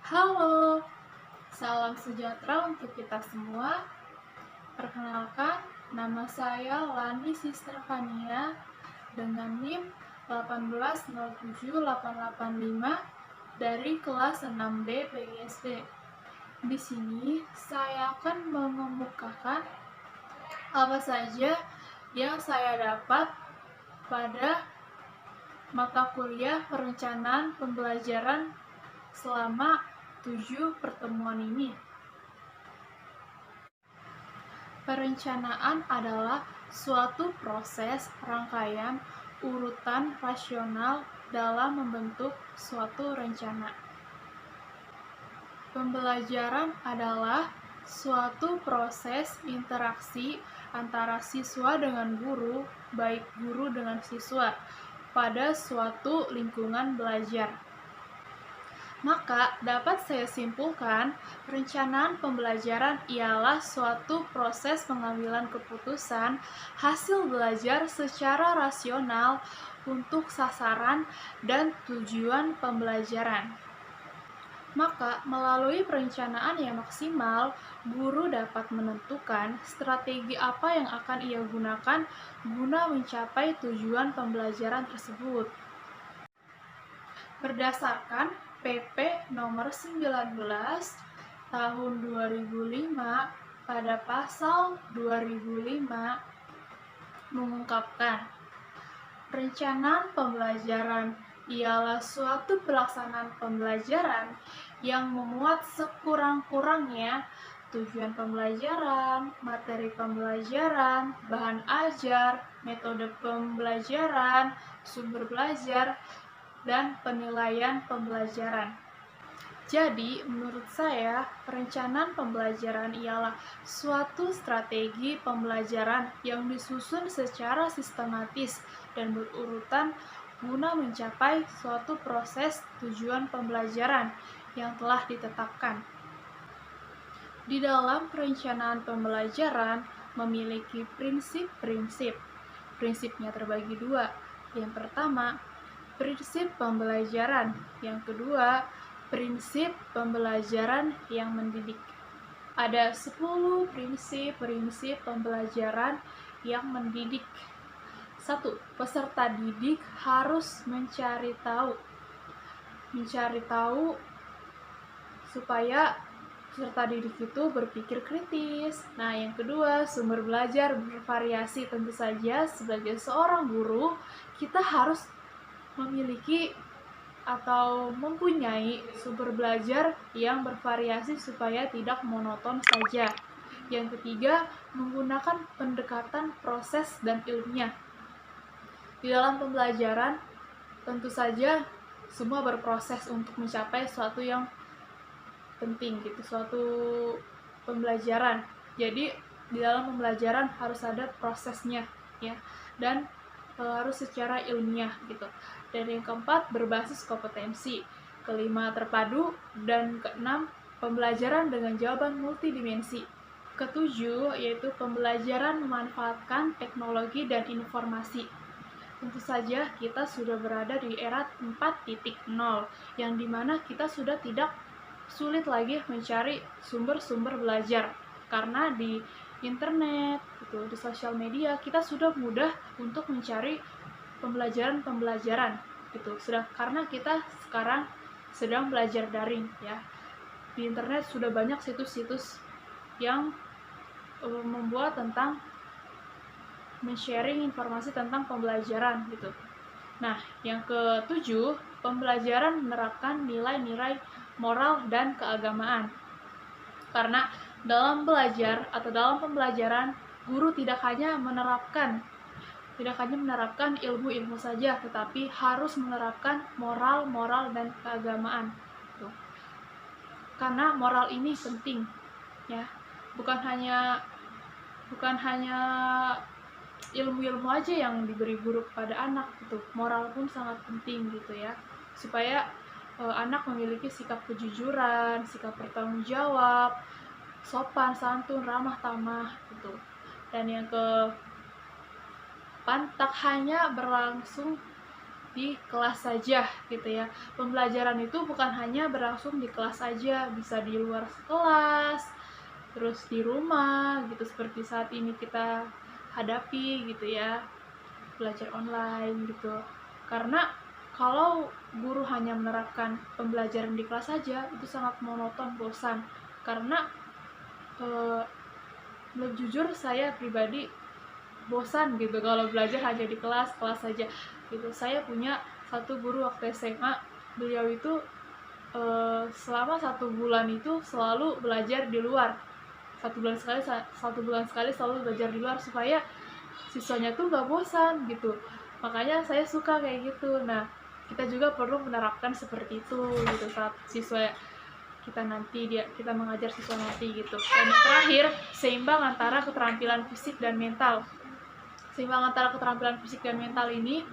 Halo, salam sejahtera untuk kita semua. Perkenalkan, nama saya Lani Sister Fania dengan NIM 1807885 dari kelas 6D PGSD. Di sini saya akan mengemukakan apa saja yang saya dapat pada mata kuliah perencanaan pembelajaran selama 7 pertemuan ini. Perencanaan adalah suatu proses rangkaian urutan rasional dalam membentuk suatu rencana. Pembelajaran adalah suatu proses interaksi antara siswa dengan guru, baik guru dengan siswa, pada suatu lingkungan belajar. Maka, dapat saya simpulkan, perencanaan pembelajaran ialah suatu proses pengambilan keputusan hasil belajar secara rasional untuk sasaran dan tujuan pembelajaran. Maka, melalui perencanaan yang maksimal, guru dapat menentukan strategi apa yang akan ia gunakan guna mencapai tujuan pembelajaran tersebut. Berdasarkan PP nomor 19 tahun 2005 pada pasal 2005 mengungkapkan perencanaan pembelajaran ialah suatu pelaksanaan pembelajaran yang memuat sekurang-kurangnya tujuan pembelajaran, materi pembelajaran, bahan ajar, metode pembelajaran, sumber belajar, dan penilaian pembelajaran. Jadi, menurut saya, perencanaan pembelajaran ialah suatu strategi pembelajaran yang disusun secara sistematis dan berurutan guna mencapai suatu proses tujuan pembelajaran yang telah ditetapkan. Di dalam perencanaan pembelajaran memiliki prinsip-prinsip. Prinsipnya terbagi dua. Yang pertama, prinsip pembelajaran. Yang kedua, prinsip pembelajaran yang mendidik. Ada 10 prinsip pembelajaran yang mendidik. 1. Peserta didik harus mencari tahu. Mencari tahu supaya peserta didik itu berpikir kritis. Nah, yang kedua, sumber belajar bervariasi. Tentu saja sebagai seorang guru, kita harus memiliki atau mempunyai sumber belajar yang bervariasi supaya tidak monoton saja. Yang ketiga, menggunakan pendekatan proses dan ilmiah. Di dalam pembelajaran, tentu saja semua berproses untuk mencapai sesuatu yang penting gitu, suatu pembelajaran. Jadi di dalam pembelajaran harus ada prosesnya ya, dan harus secara ilmiah gitu. Dan yang keempat, berbasis kompetensi. Kelima, terpadu. Dan keenam, pembelajaran dengan jawaban multidimensi. Ketujuh, yaitu pembelajaran memanfaatkan teknologi dan informasi. Tentu saja kita sudah berada di era 4.0, yang dimana kita sudah tidak sulit lagi mencari sumber-sumber belajar. Karena di internet, gitu, di sosial media, kita sudah mudah untuk mencari pembelajaran gitu. Karena kita sekarang sedang belajar daring ya. Di internet sudah banyak situs-situs yang membuat tentang men-sharing informasi tentang pembelajaran gitu. Nah, yang ketujuh, pembelajaran menerapkan nilai-nilai moral dan keagamaan. Karena dalam belajar atau dalam pembelajaran, guru tidak hanya menerapkan ilmu-ilmu saja, tetapi harus menerapkan moral dan keagamaan. Tuh. Karena moral ini penting, ya. Bukan hanya ilmu-ilmu aja yang diberi guru kepada anak, gitu. Moral pun sangat penting, gitu ya. Supaya anak memiliki sikap kejujuran, sikap bertanggung jawab, sopan, santun, ramah tamah, gitu. Dan yang tak hanya berlangsung di kelas saja gitu ya. Pembelajaran itu bukan hanya berlangsung di kelas saja, bisa di luar kelas, terus di rumah gitu, seperti saat ini kita hadapi gitu ya, belajar online gitu. Karena kalau guru hanya menerapkan pembelajaran di kelas saja, itu sangat monoton, bosan. Karena jujur saya pribadi bosan gitu kalau belajar hanya di kelas saja gitu. Saya punya satu guru waktu SMA, beliau itu selama 1 bulan itu selalu belajar di luar. 1 bulan sekali selalu belajar di luar supaya siswanya tuh nggak bosan gitu. Makanya saya suka kayak gitu. Nah, kita juga perlu menerapkan seperti itu gitu saat kita mengajar siswa nanti gitu. Dan yang terakhir, seimbang antara keterampilan fisik dan mental. Seimbang antara keterampilan fisik dan mental ini,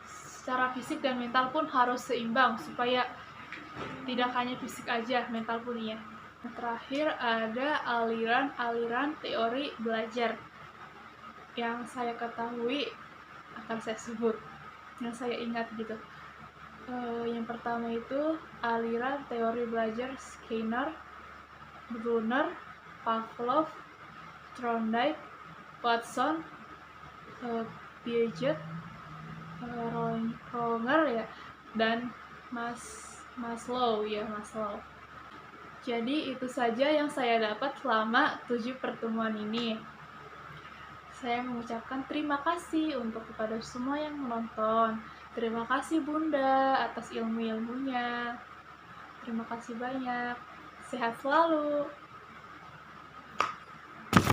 secara fisik dan mental pun harus seimbang supaya tidak hanya fisik aja, mental pun ya. Yang terakhir ada aliran teori belajar yang saya ketahui akan saya sebut, yang saya ingat gitu. Yang pertama itu aliran teori belajar Skinner, Brunner, Pavlov, Thorndike, Watson, Piaget, Ronger ya, dan Maslow. Jadi itu saja yang saya dapat selama 7 pertemuan ini. Saya mengucapkan terima kasih kepada semua yang menonton. Terima kasih Bunda atas ilmu-ilmunya. Terima kasih banyak. Sehat selalu.